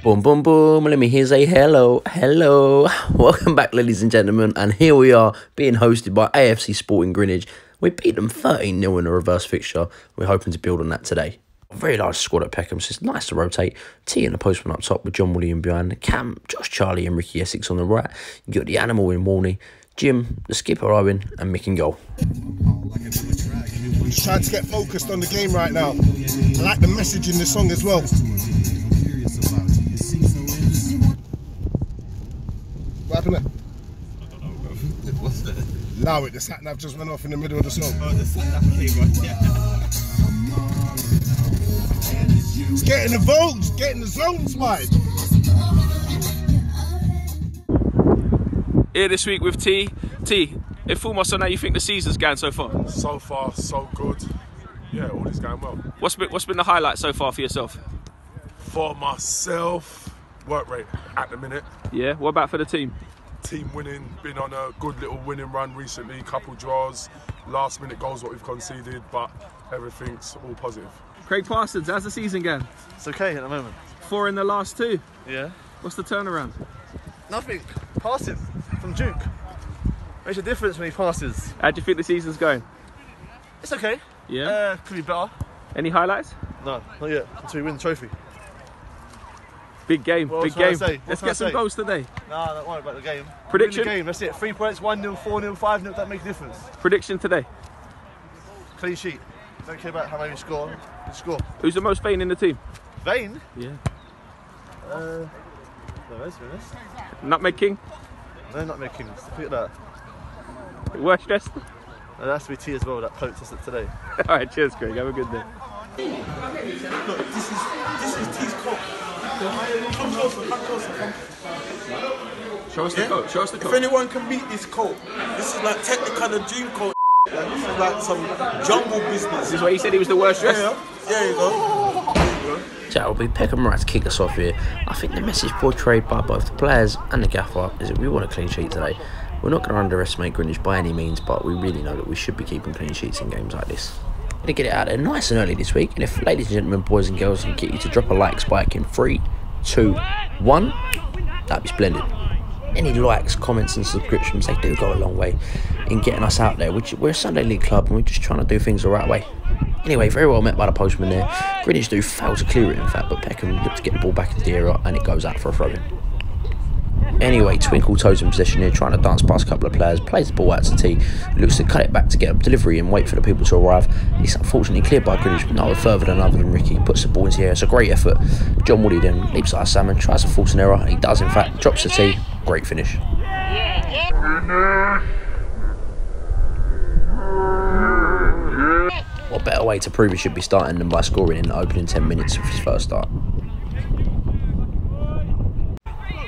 Boom, boom, boom. Let me hear say hello, hello. Welcome back, ladies and gentlemen. And here we are, being hosted by AFC Sporting Greenwich. We beat them 13-0 in a reverse fixture. We're hoping to build on that today. A very large squad at Peckham, so it's nice to rotate. T in the postman up top with John William behind. Cam, Josh Charlie and Ricky Essex on the right. You got the animal in Warney. Jim, the skipper Owen, and Mick in goal. Just trying to get focused on the game right now. I like the message in the song as well. What happened there? I don't know, bro. What's that? Allow it, the sat-nav just went off in the middle of the song. Oh, the sat-nav came on, yeah. It's getting the votes, getting the zones wide. Here this week with T. T, inform us on how you think the season's going so far. So far, so good. Yeah, all is going well. What's been the highlight so far for yourself? For myself, work rate at the minute. Yeah, what about for the team? Team winning, been on a good little winning run recently, couple draws, last minute goals what we've conceded, but everything's all positive. Craig Parsons, how's the season going? It's okay at the moment. 4 in the last 2. Yeah. What's the turnaround? Nothing. Passing from Duke. Makes a difference when he passes. How do you think the season's going? It's okay. Yeah. Could be better. Any highlights? No, not yet. Until we win the trophy. Big game, What big else can I game. say? Let's What can I get some say? goals today. Nah, don't worry about the game. Prediction? Win the game, that's it. 3 points, 1-0, 4-0, 5-0, that makes a difference. Prediction today. Clean sheet. Don't care about how many we score. We score. Who's the most vain in the team? Vane? Yeah. No, let's be honest. Nutmeg King? No, not making. Look at that. Worst dressed? That has to be T as well, that poked us today. Alright, cheers Craig, have a good day. Look, this is T's coat. Come closer, come. Show us the coat, show us the If coat. anyone can beat this coat, this is like technical the dream coat. Like, this is like some jungle business. This is what he said he was the worst dressed? Yeah, there you go. There you go. So it'll be Peckham right to kick us off here. I think the message portrayed by both the players and the gaffer is that we want a clean sheet today. We're not going to underestimate Greenwich by any means, but we really know that we should be keeping clean sheets in games like this. Going to get it out there nice and early this week, and if ladies and gentlemen, boys and girls, can get you to drop a like spike in 3, 2, 1, that'd be splendid. Any likes, comments and subscriptions, they do go a long way in getting us out there. We're a Sunday League club and we're just trying to do things the right way. Anyway, very well met by the postman there. Greenwich do fail to clear it in fact, but Peckham look to get the ball back into the area and it goes out for a throw-in. Anyway, Twinkle Toes in possession here, trying to dance past a couple of players, plays the ball out to T, looks to cut it back to get a delivery and wait for the people to arrive. He's unfortunately cleared by Greenwich, no further than other than Ricky, puts the ball into the air, it's a great effort. John Woody then leaps at Salmon, tries to force an error, he does in fact, drops the T, great finish. What better way to prove he should be starting than by scoring in the opening 10 minutes of his first start.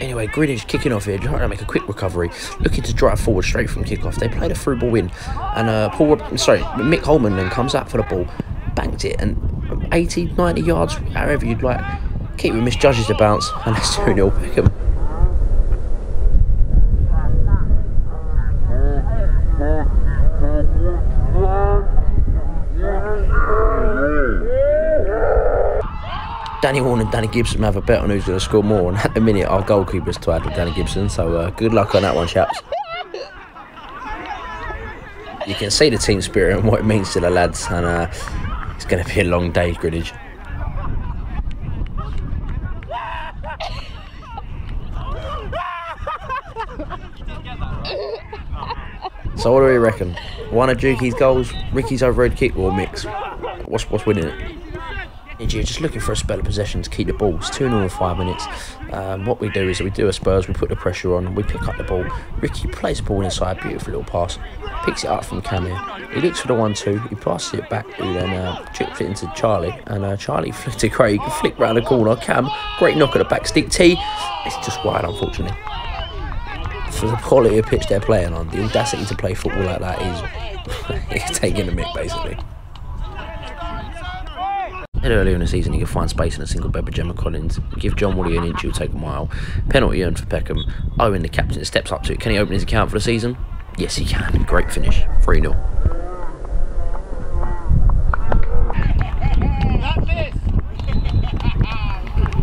Anyway, Greenwich kicking off here, trying to make a quick recovery, looking to drive forward straight from kick-off. They played a through ball in, and Mick Holman then comes out for the ball, banked it, and 80, 90 yards, however you'd like. Keeper misjudges the bounce, and that's 2-0 Peckham. Danny Warren and Danny Gibson have a bet on who's going to score more, and at the minute our goalkeeper's tied with Danny Gibson, so good luck on that one, chaps. You can see the team spirit and what it means to the lads, and it's going to be a long day, Greenwich. So what do we reckon? One of Dukey's goals, Ricky's overhead kick, or mix? What's winning it? Just looking for a spell of possession to keep the ball. It's 2-0 in 5 minutes. What we do is we do a Spurs, we put the pressure on, we pick up the ball. Ricky plays the ball inside, beautiful little pass. Picks it up from Cam here. He looks for the 1-2, he passes it back, who then chips it into Charlie. And Charlie flicked to Craig, flick round the corner. Cam, great knock at the back stick. T, it's just wide, unfortunately. For the quality of pitch they're playing on, the audacity to play football like that is taking the mick, basically. Earlier in the season, you can find space in a single bed with Gemma Collins. Give John Woody an inch, he'll take a mile. Penalty earned for Peckham. Owen, the captain, steps up to it. Can he open his account for the season? Yes, he can. Great finish. 3-0.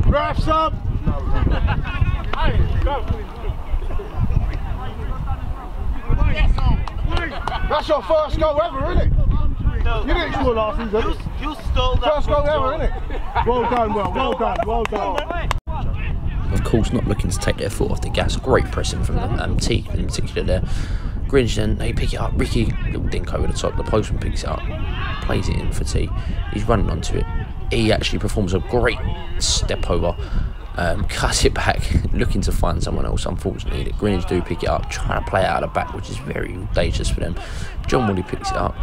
Refs up! That's your first goal ever, isn't it? You didn't score last season. You stole that. First goal ever, isn't it? Well done, well done, well done. Of course, not looking to take their foot off the gas. Great pressing from the T in particular there. Greenwich then, they pick it up. Ricky, little dink over the top. The postman picks it up, plays it in for T. He's running onto it. He actually performs a great step over, cuts it back, looking to find someone else. Unfortunately, the Greenwich do pick it up, trying to play it out of the back, which is very dangerous for them. John Woolley picks it up,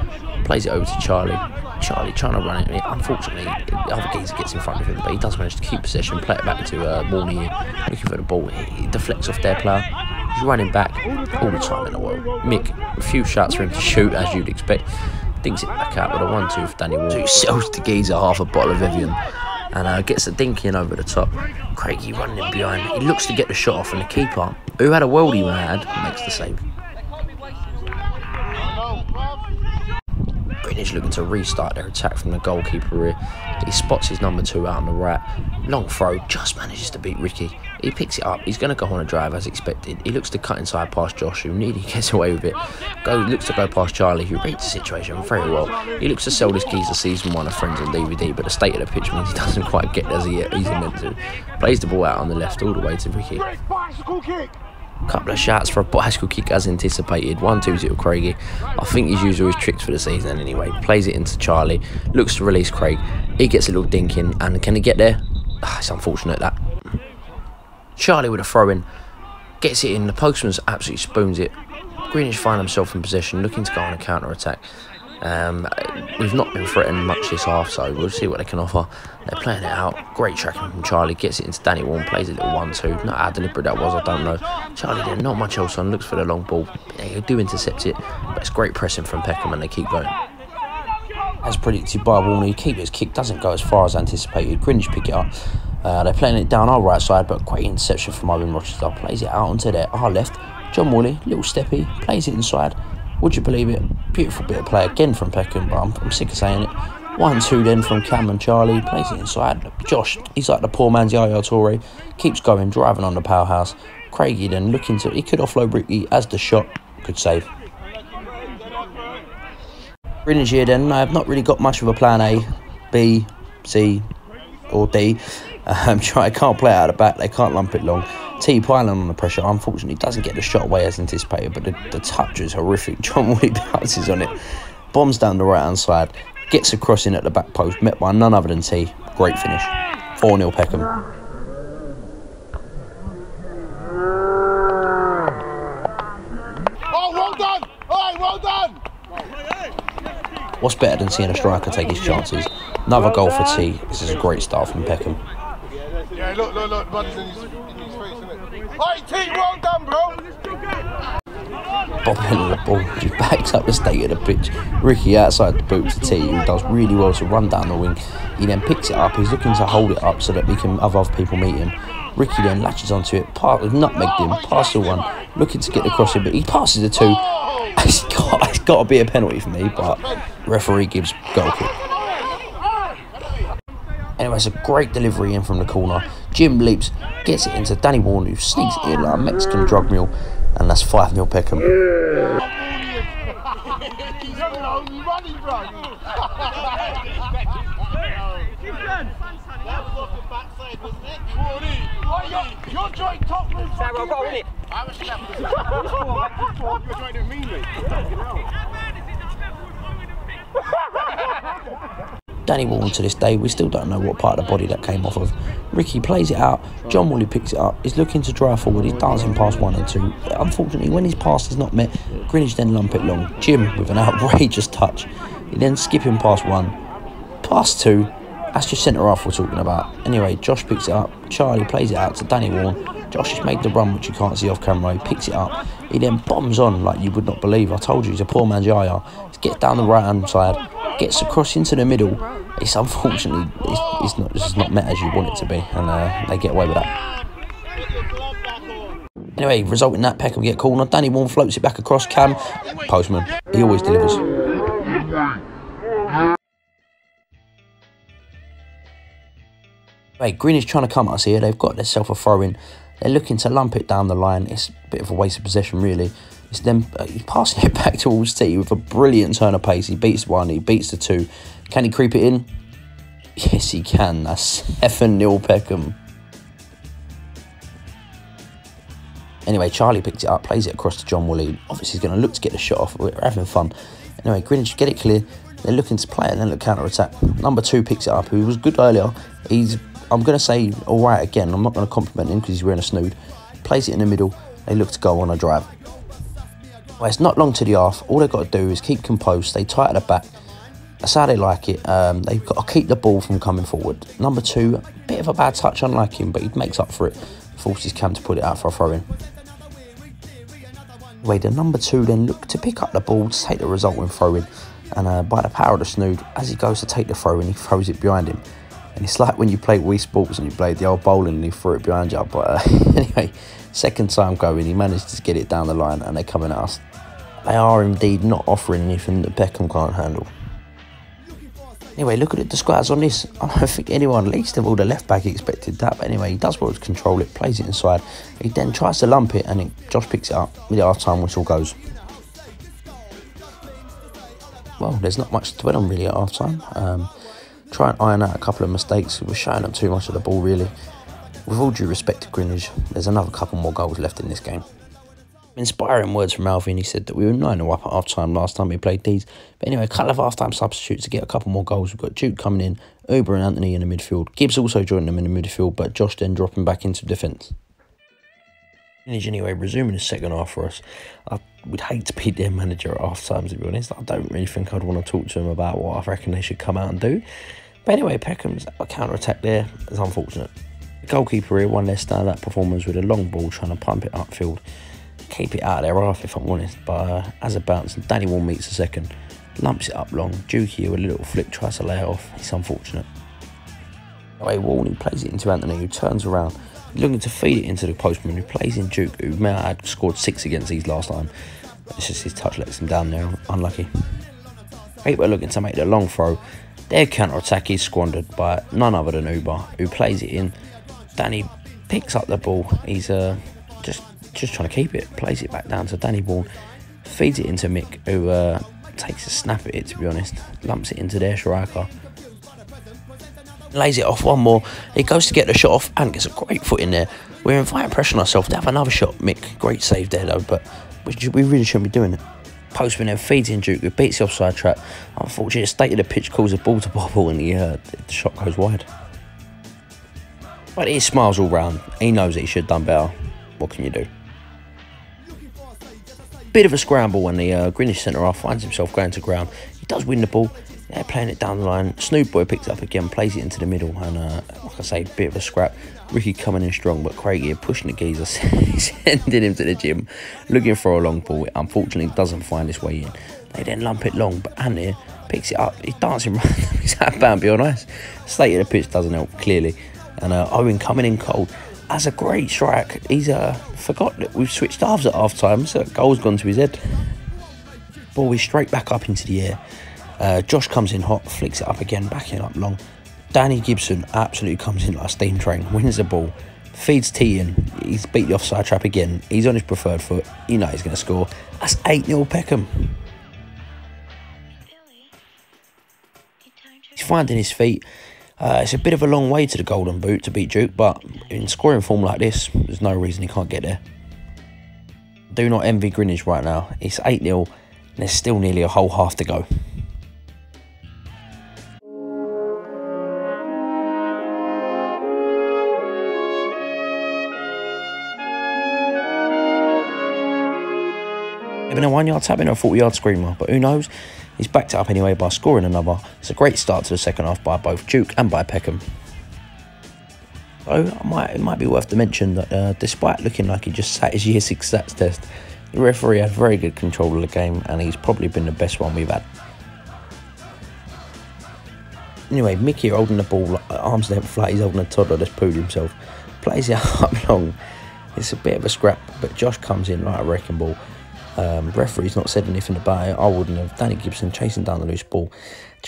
plays it over to Charlie. Charlie trying to run it. Unfortunately, the other geezer gets in front of him, but he does manage to keep possession, play it back to Morney, looking for the ball. He deflects off their player. He's running back all the time in the world. Mick, a few shots for him to shoot, as you'd expect. Dinks it back out with a 1-2 for Danny Wall. So he sells the geezer half a bottle of Evian and gets a dink in over the top. Craigie running in behind. He looks to get the shot off, and the keeper, who had a worldie mad, makes the save. Greenwich looking to restart their attack from the goalkeeper here. He spots his number 2 out on the right. Long throw, just manages to beat Ricky. He picks it up, he's going to go on a drive as expected. He looks to cut inside past Josh, who nearly gets away with it. Looks to go past Charlie, who reads the situation very well. He looks to sell this geezer season 1 of Friends on DVD, but the state of the pitch means he doesn't quite get as he's meant to. Plays the ball out on the left all the way to Ricky. Couple of shots for a bicycle kick as anticipated. 1-2 Craigie. I think he's used all his tricks for the season anyway. Plays it into Charlie. Looks to release Craig. He gets a little dink in, and can he get there? It's unfortunate that. Charlie with a throw in. Gets it in. The postman's absolutely spoons it. Greenwich find himself in possession, looking to go on a counter attack. We've not been threatened much this half, so we'll see what they can offer. They're playing it out. Great tracking from Charlie. Gets it into Danny Warren. Plays a little 1-2. Not how deliberate that was, I don't know. Charlie did not much else on. Looks for the long ball. They do intercept it, but it's great pressing from Peckham, and they keep going. As predicted by Warney, keeper's kick doesn't go as far as anticipated. Greenwich pick it up. They're playing it down our right side, but great interception from Owen Rochester. Plays it out onto our left. John Worley, little steppy, plays it inside. Would you believe it? Beautiful bit of play again from Peckham, but I'm sick of saying it. 1-2 then from Cam and Charlie, plays it inside. Josh, he's like the poor man's Yaya Toure, keeps going, driving on the powerhouse. Craigie then looking to, he could offload Ricky as the shot could save. Greenwich here then, I have not really got much of a plan A, B, C or D. Can't play it out of the back, they can't lump it long. T piling on the pressure, unfortunately doesn't get the shot away as anticipated, but the touch is horrific. John Woolley bounces on it, bombs down the right hand side, gets a cross in at the back post, met by none other than T. Great finish. 4-0 Peckham. Oh, well done! Oh, well done! What's better than seeing a striker take his chances? Another goal for T. This is a great start from Peckham. Yeah, look, money's in his face, isn't it? Hey, T, well done, bro! Bobbing on the ball, just backs up the state of the pitch. Ricky outside the boot to T, who does really well to run down the wing. He then picks it up, he's looking to hold it up so that we can have other people meet him. Ricky then latches onto it, nutmegged him, passes the 1, looking to get the cross in, but he passes the 2. It's got to be a penalty for me, but referee gives goal kick. Anyway, it's a great delivery in from the corner. Jim leaps, gets it into Danny Warren, who sneaks it in like a Mexican drug mule, and that's 5-0 Peckham. You're joint top with fucking bit. I was you're joint it meanly. Danny Warren to this day, we still don't know what part of the body that came off of. Ricky plays it out, John Woolley picks it up, he's looking to drive forward, he's dancing past 1 and 2. Unfortunately, when his pass is not met, Greenwich then lump it long. Jim with an outrageous touch. He then skipping past 1, past 2. That's just centre half we're talking about. Anyway, Josh picks it up, Charlie plays it out to Danny Warren. Josh has made the run, which you can't see off camera. He picks it up, he then bombs on like you would not believe. I told you, he's a poor man's Yaya. He gets down the right hand side, gets across into the middle. It's unfortunately, it's not met as you want it to be, and they get away with that. Anyway, result in that, Peckham get corner. Danny Warren floats it back across. Cam, postman, he always delivers. Hey, Greenwich trying to come at us here. They've got themselves a throw in. They're looking to lump it down the line. It's a bit of a waste of possession, really. It's them passing it back towards T with a brilliant turn of pace. He beats one, he beats the two. Can he creep it in? Yes, he can. That's 7-0 Peckham. Anyway, Charlie picks it up, plays it across to John Woolley. Obviously, he's going to look to get the shot off. We're having fun. Anyway, Greenwich get it clear. They're looking to play it and then look counter-attack. Number 2 picks it up, who was good earlier. I'm going to say, all right again. I'm not going to compliment him because he's wearing a snood. Plays it in the middle. They look to go on a drive. Well, it's not long to the half. All they've got to do is keep composed, stay tight at the back. That's how they like it. They've got to keep the ball from coming forward. Number 2, a bit of a bad touch, unlike him, but he makes up for it. Forces Cam to put it out for a throw-in. Anyway, the number 2 then look to pick up the ball to take the resulting throw-in. And by the power of the snood, as he goes to take the throw-in, he throws it behind him. And it's like when you play Wii Sports and you played the old bowling and he threw it behind you. But anyway, second time going, he managed to get it down the line and they're coming at us. They are indeed not offering anything that Peckham can't handle. Anyway, look at the squads on this. I don't think anyone, least of all the left back, expected that. But anyway, he does well to control it, plays it inside. He then tries to lump it and then Josh picks it up with the half-time whistle goes. Well, there's not much to dwell on really at half-time. Try and iron out a couple of mistakes. We're showing up too much of the ball really. With all due respect to Greenwich, there's another couple more goals left in this game. Inspiring words from Alvin. He said that we were 9-0 up at half-time last time we played these. But anyway, a couple of half-time substitutes to get a couple more goals. We've got Duke coming in, Uber and Anthony in the midfield. Gibbs also joined them in the midfield, but Josh then dropping back into defence. Anyway, resuming the second half for us. I would hate to be their manager at half-time, to be honest. I don't really think I'd want to talk to him about what I reckon they should come out and do. But anyway, Peckham's counter-attack there is unfortunate. The goalkeeper here, one of their standout performers with a long ball trying to pump it upfield. Keep it out of their half if I'm honest, but as a bounce, Danny Wall meets the second, lumps it up long. Dukey with a little flick tries to lay it off. It's unfortunate. Anyway, Wall plays it into Anthony, who turns around, looking to feed it into the postman, who plays in Duke, who may have had scored 6 against these last time. It's just his touch lets him down there, unlucky. People are looking to make the long throw. Their counter-attack is squandered by none other than Uber, who plays it in. Danny picks up the ball. He's just trying to keep it. Plays it back down to Danny Bourne. Feeds it into Mick, who takes a snap at it, to be honest. Lumps it into their striker. Lays it off one more. He goes to get the shot off and gets a great foot in there. We're inviting pressure on ourselves to have another shot. Mick, great save there though, but we really shouldn't be doing it. Postman then feeds in Duke, who beats the offside trap. Unfortunately, the state of the pitch calls a ball to bobble and the shot goes wide. But he smiles all round. He knows that he should have done better. What can you do? Bit of a scramble when the Greenwich centre-half finds himself going to ground. He does win the ball. They're playing it down the line. Snoop Boy picks it up again, plays it into the middle, and like I say, bit of a scrap. Ricky coming in strong, but Craig here pushing the geezer, sending him to the gym, looking for a long ball. It unfortunately doesn't find its way in. They then lump it long, but Anthony picks it up. He's dancing around. He's outbound, be honest. State of the pitch doesn't help, clearly. And Owen coming in cold. That's a great strike. He's forgot that we've switched halves at half time, so goal's gone to his head. Ball is straight back up into the air. Josh comes in hot, flicks it up again, backing up long. Danny Gibson absolutely comes in like a steam train, wins the ball, feeds T in. He's beat the offside trap again. He's on his preferred foot. You know he's going to score. That's 8-0 Peckham. He's finding his feet. It's a bit of a long way to the golden boot to beat Duke, but in scoring form like this, there's no reason he can't get there. Do not envy Greenwich right now. It's 8-0, and there's still nearly a whole half to go. Having a 1-yard tap in a 40-yard screamer, but who knows? He's backed it up anyway by scoring another. It's a great start to the second half by both Duke and by Peckham. So it might be worth to mention that despite looking like he just sat his Year 6 stats test, the referee had very good control of the game and he's probably been the best one we've had. Anyway, Mickey holding the ball like arm's length like he's holding a toddler that's pooed himself. Plays it up long. It's a bit of a scrap, but Josh comes in like a wrecking ball. Referee's not said anything about it. I wouldn't have. Danny Gibson chasing down the loose ball.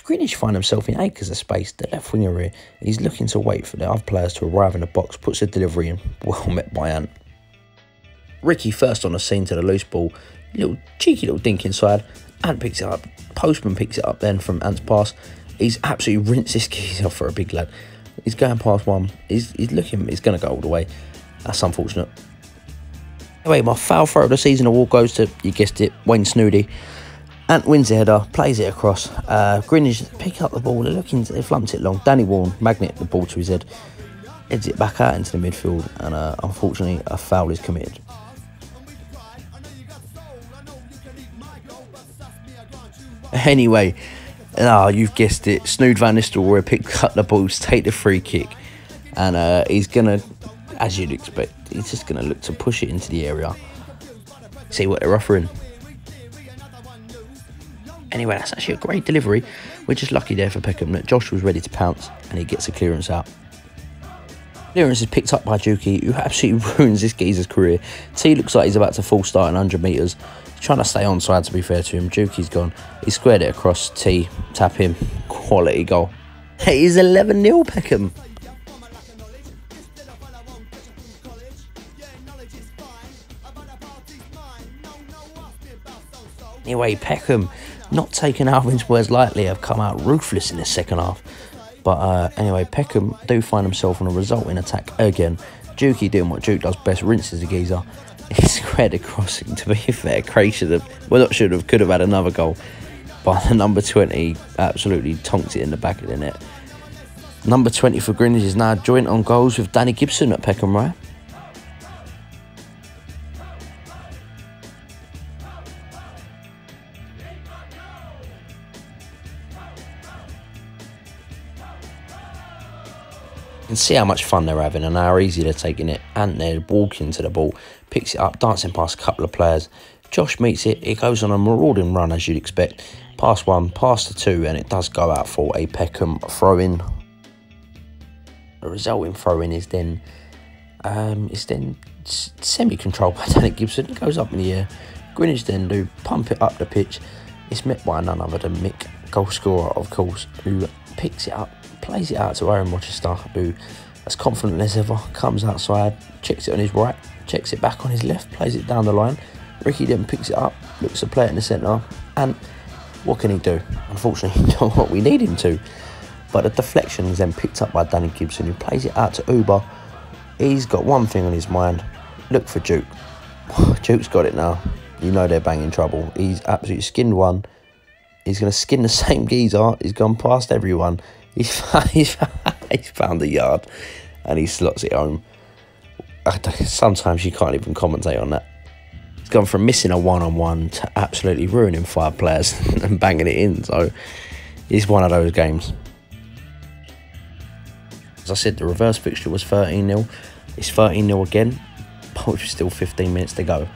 Greenwich find himself in acres of space. The left winger here, he's looking to wait for the other players to arrive in the box, puts a delivery in, well met by Ant. Ricky first on the scene to the loose ball, cheeky little dink inside. Ant picks it up, Postman picks it up then from Ant's pass. He's absolutely rinsed this geezer for a big lad. He's going past one, he's going to go all the way. That's unfortunate. Anyway, my foul throw of the season award goes to, you guessed it, Wayne Snoody. Ant wins the header, plays it across. Greenwich pick up the ball, they flumps it long. Danny Warren magnet the ball to his head, heads it back out into the midfield, and unfortunately a foul is committed. Anyway, you've guessed it, Snood Van Nistelrooy picked up the ball to take the free kick, and he's gonna, as you'd expect, he's just gonna look to push it into the area, see what they're offering. Anyway, that's actually a great delivery. We're just lucky there for Peckham that Josh was ready to pounce and he gets a clearance out. Clearance is picked up by Juki, who absolutely ruins this geezer's career. T looks like he's about to full start in 100 metres. He's trying to stay onside, to be fair to him. Juki's gone. He squared it across. T, tap him. Quality goal. It is 11-0 Peckham. Anyway, Peckham, not taking Alvin's words lightly, have come out ruthless in the second half. But anyway, Peckham do find himself on a resulting attack again. Juki doing what Duke does best, rinses the geezer. He squared across. To be fair, Craig could have had another goal. But the number 20 absolutely tonked it in the back of the net. Number 20 for Greenwich is now joint on goals with Danny Gibson at Peckham, right? You can see how much fun they're having and how easy they're taking it. Ant there walking to the ball, picks it up, dancing past a couple of players. Josh meets it, it goes on a marauding run as you'd expect. Past one, past the two, and it does go out for a Peckham throw-in. The resulting throw-in is then semi-controlled by Danny Gibson. It goes up in the air. Greenwich then do pump it up the pitch. It's met by none other than Mick, goal scorer of course, who picks it up, plays it out to Aaron Rochester, who, as confident as ever, comes outside, checks it on his right, checks it back on his left, plays it down the line. Ricky then picks it up, looks to play it in the centre, and what can he do? Unfortunately, not what we need him to. But the deflection is then picked up by Danny Gibson, who plays it out to Uber. He's got one thing on his mind, look for Duke. Duke's got it now. You know they're banging trouble. He's absolutely skinned one. He's going to skin the same geezer. He's gone past everyone. He's found the yard and he slots it home. Sometimes you can't even commentate on that. He's gone from missing a one-on-one to absolutely ruining 5 players and banging it in. So it's one of those games. As I said, the reverse fixture was 13-0. It's 13-0 again, but with still 15 minutes to go.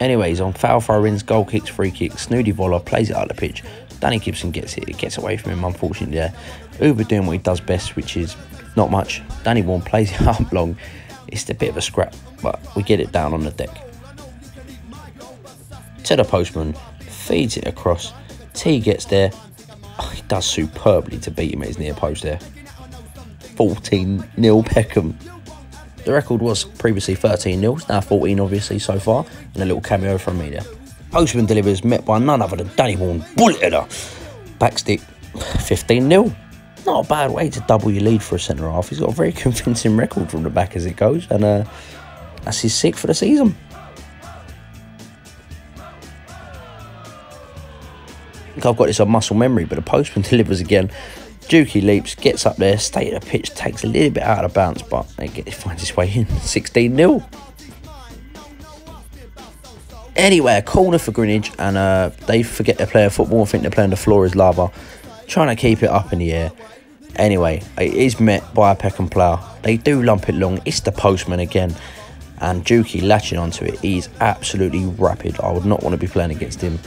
Anyways, on foul throw-ins, goal kicks, free kicks, Snoody Voller plays it out the pitch. Danny Gibson gets it. It gets away from him, unfortunately, there. Uber doing what he does best, which is not much. Danny Warren plays it up long. It's a bit of a scrap, but we get it down on the deck. To the postman, feeds it across. T gets there. Oh, he does superbly to beat him at his near post there. 14-0 Peckham. The record was previously 13-0, it's now 14 obviously so far, and a little cameo from me there. Postman delivers, met by none other than Danny Warren, bullet header. Backstick, 15-0. Not a bad way to double your lead for a centre half. He's got a very convincing record from the back as it goes, and that's his 6th for the season. I think I've got this on muscle memory, but the postman delivers again. Juki leaps, gets up there, state of the pitch, takes a little bit out of bounds, but it finds its way in. 16-0. Anyway, a corner for Greenwich, and they forget they're playing football. I think they're playing the floor is lava, trying to keep it up in the air. Anyway, it is met by a Peckham player. They do lump it long. It's the postman again, and Juki latching onto it. He's absolutely rapid. I would not want to be playing against him.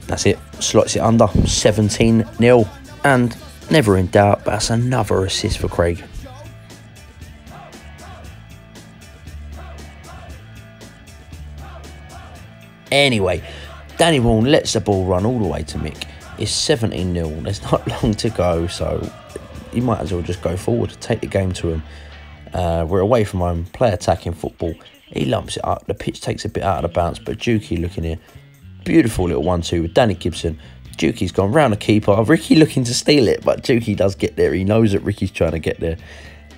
That's it. Slots it under. 17-0, and never in doubt, but that's another assist for Craig. Anyway, Danny Vaughan lets the ball run all the way to Mick. It's 17-0. There's not long to go, so you might as well just go forward, take the game to him. We're away from home, play attacking football. He lumps it up. The pitch takes a bit out of the bounce, but Dukey looking here. Beautiful little 1-2 with Danny Gibson. Dukey's gone round the keeper. Ricky looking to steal it, but Dukey does get there. He knows that Ricky's trying to get there.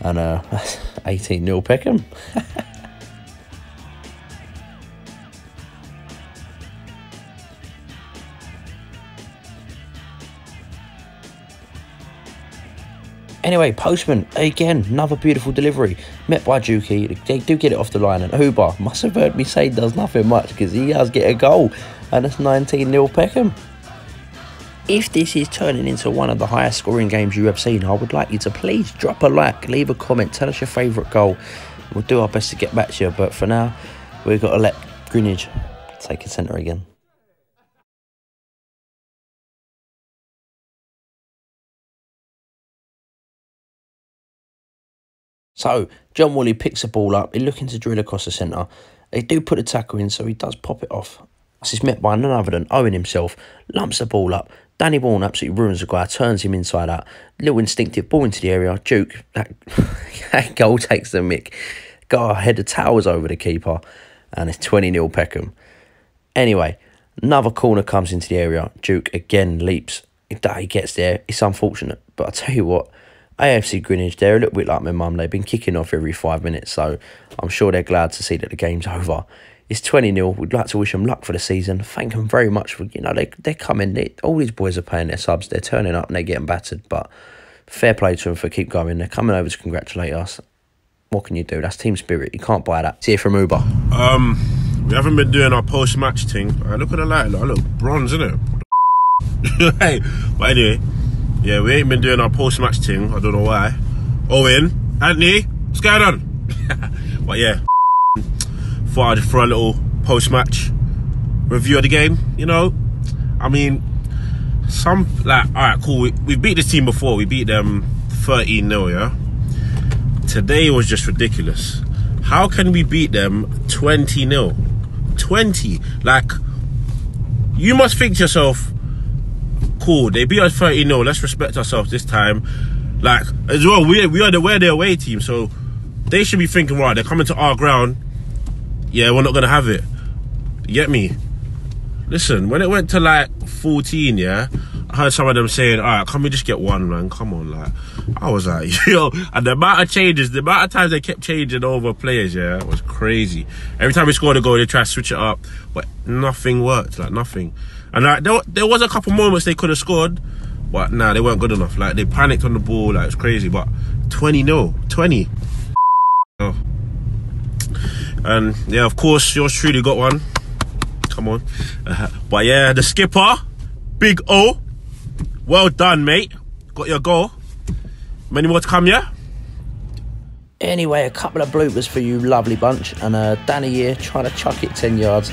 And that's 18-0 Peckham. Anyway, Postman, again, another beautiful delivery. Met by Dukey. They do get it off the line. And Huber must have heard me say does nothing much because he does get a goal. And it's 19-0 Peckham. If this is turning into one of the highest scoring games you have seen, I would like you to please drop a like, leave a comment, tell us your favourite goal. We'll do our best to get back to you. But for now, we've got to let Greenwich take a centre again. So, John Woolley picks the ball up. He's looking to drill across the centre. They do put a tackle in, so he does pop it off. This is met by none other than Owen himself. Lumps the ball up. Danny Vaughan absolutely ruins the guy, turns him inside out. Little instinctive ball into the area. Duke, that goal takes the mick. Go ahead, the towers over the keeper. And it's 20-0 Peckham. Anyway, another corner comes into the area. Duke again leaps. He gets there. It's unfortunate. But I tell you what, AFC Greenwich, they're a little bit like my mum. They've been kicking off every 5 minutes, so I'm sure they're glad to see that the game's over. It's 20-0. We'd like to wish them luck for the season. Thank them very much for, they're coming. All these boys are paying their subs. They're turning up and they're getting battered, but fair play to them for keep going. They're coming over to congratulate us. What can you do? That's team spirit. You can't buy that. See it from Uber. We haven't been doing our post-match thing. Look at the light. Look, bronze, isn't it? Hey, but anyway. Yeah, we ain't been doing our post-match thing. I don't know why. Owen, Anthony, what's going on? But yeah, thought I'd throw a little post-match review of the game. I mean, alright, cool. We beat this team before. We beat them 13-0, yeah? Today was just ridiculous. How can we beat them 20-0? 20. Like, you must think to yourself, cool, they beat us 30-0. Let's respect ourselves this time. Like, as well, we're the away team, so they should be thinking, right, they're coming to our ground. Yeah, we're not gonna have it. You get me? Listen, when it went to like 14, yeah, I heard some of them saying, all right, can we just get one, man? Come on, like, I was like, yo, and the amount of changes, the amount of times they kept changing over players, yeah, it was crazy. Every time we scored a goal, they tried to switch it up, but nothing worked, like nothing. And like, there was a couple moments they could have scored, but nah, they weren't good enough. Like, they panicked on the ball, like, it's crazy. But 20. Oh. And yeah, of course, yours truly got one. Come on. But yeah, the skipper, Big O, well done, mate. Got your goal. Many more to come, yeah? Anyway, a couple of bloopers for you lovely bunch. And Danny here trying to chuck it 10 yards.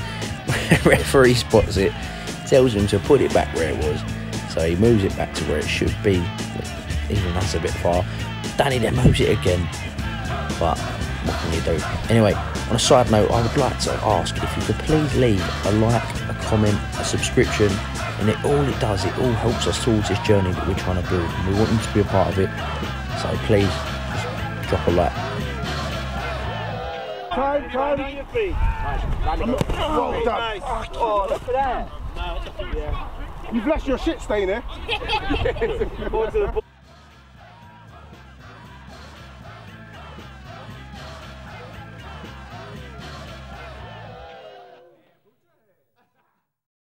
Referee spots it. Tells him to put it back where it was, so he moves it back to where it should be. Even that's a bit far. Danny then moves it again, but what can you do? Anyway, on a side note, I would like to ask if you could please leave a like, a comment, a subscription, and it all helps us towards this journey that we're trying to build, and we want you to be a part of it. So please, just drop a like. Time. On your feet. Oh, look at that. Yeah. You've left your shit stain there.